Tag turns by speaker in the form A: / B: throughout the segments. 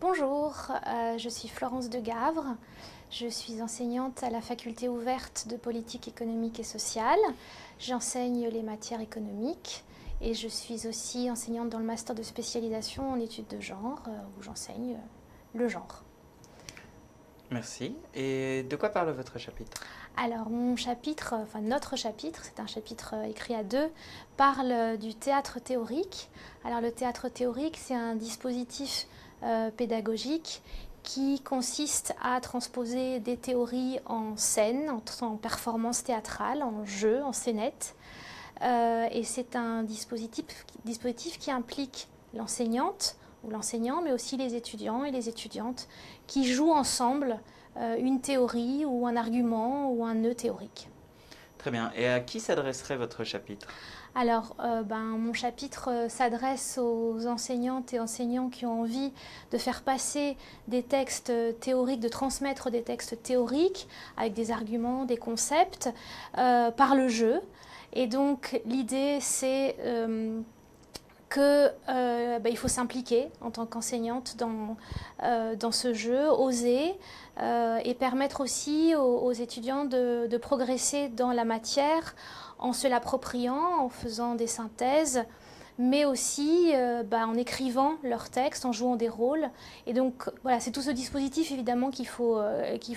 A: Bonjour, je suis Florence de Gavre. Je suis enseignante à la faculté ouverte de politique économique et sociale. J'enseigne les matières économiques et je suis aussi enseignante dans le master de spécialisation en études de genre où j'enseigne le genre.
B: Merci. Et de quoi parle votre chapitre?
A: Alors notre chapitre, c'est un chapitre écrit à deux, parle du théâtre théorique. Alors le théâtre théorique, c'est un dispositif pédagogique qui consiste à transposer des théories en scène, en performance théâtrale, en jeu, en scénette. Et c'est un dispositif qui implique l'enseignante ou l'enseignant, mais aussi les étudiants et les étudiantes qui jouent ensemble une théorie ou un argument ou un nœud théorique.
B: Très bien. Et à qui s'adresserait votre chapitre?
A: Alors, mon chapitre s'adresse aux enseignantes et enseignants qui ont envie de faire passer des textes théoriques, de transmettre des textes théoriques avec des arguments, des concepts, par le jeu. Et donc, l'idée, c'est qu'il faut s'impliquer en tant qu'enseignante dans ce jeu, oser et permettre aussi aux étudiants de progresser dans la matière en se l'appropriant, en faisant des synthèses, mais aussi en écrivant leurs textes, en jouant des rôles. Et donc voilà, c'est tout ce dispositif évidemment qu'il faut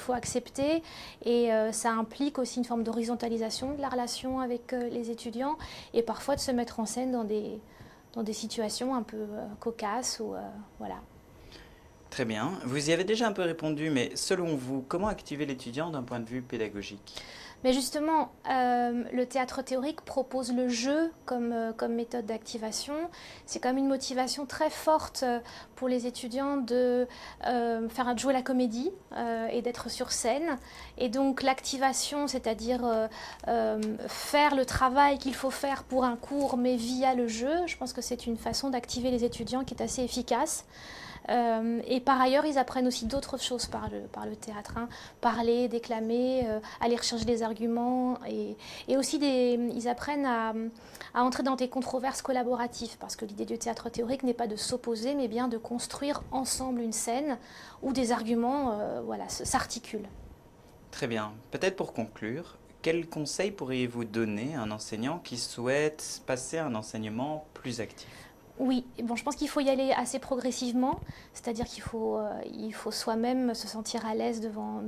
A: accepter et ça implique aussi une forme d'horizontalisation de la relation avec les étudiants et parfois de se mettre en scène dans des situations un peu cocasses ou voilà.
B: Très bien. Vous y avez déjà un peu répondu, mais selon vous, comment activer l'étudiant d'un point de vue pédagogique?
A: Mais justement, le théâtre théorique propose le jeu comme méthode d'activation. C'est quand même une motivation très forte pour les étudiants de faire jouer la comédie et d'être sur scène. Et donc l'activation, c'est-à-dire faire le travail qu'il faut faire pour un cours, mais via le jeu, je pense que c'est une façon d'activer les étudiants qui est assez efficace. Et par ailleurs, ils apprennent aussi d'autres choses par le théâtre. Hein. Parler, déclamer, aller rechercher des arguments. Et aussi, ils apprennent à entrer dans des controverses collaboratives. Parce que l'idée du théâtre théorique n'est pas de s'opposer, mais bien de construire ensemble une scène où des arguments s'articulent.
B: Très bien. Peut-être pour conclure, quels conseils pourriez-vous donner à un enseignant qui souhaite passer à un enseignement plus actif?
A: Oui, bon, je pense qu'il faut y aller assez progressivement, c'est-à-dire il faut soi-même se sentir à l'aise devant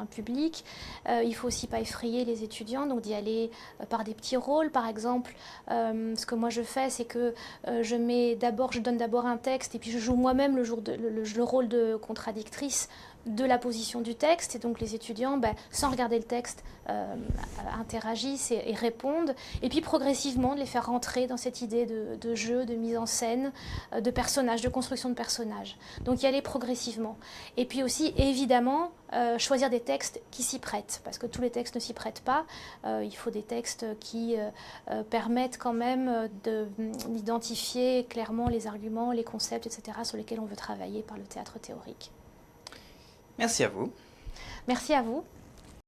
A: un public. Il ne faut aussi pas effrayer les étudiants, donc d'y aller par des petits rôles. Par exemple, ce que moi je fais, c'est que je donne d'abord un texte et puis je joue moi-même le rôle de contradictrice de la position du texte. Et donc les étudiants, sans regarder le texte, interagissent et répondent. Et puis progressivement, de les faire rentrer dans cette idée de jeu, de mise en scène, de personnages, de construction de personnages. Donc y aller progressivement. Et puis aussi, évidemment, choisir des textes qui s'y prêtent, parce que tous les textes ne s'y prêtent pas. Il faut des textes qui permettent quand même d'identifier clairement les arguments, les concepts, etc., sur lesquels on veut travailler par le théâtre théorique.
B: Merci à vous.
A: Merci à vous.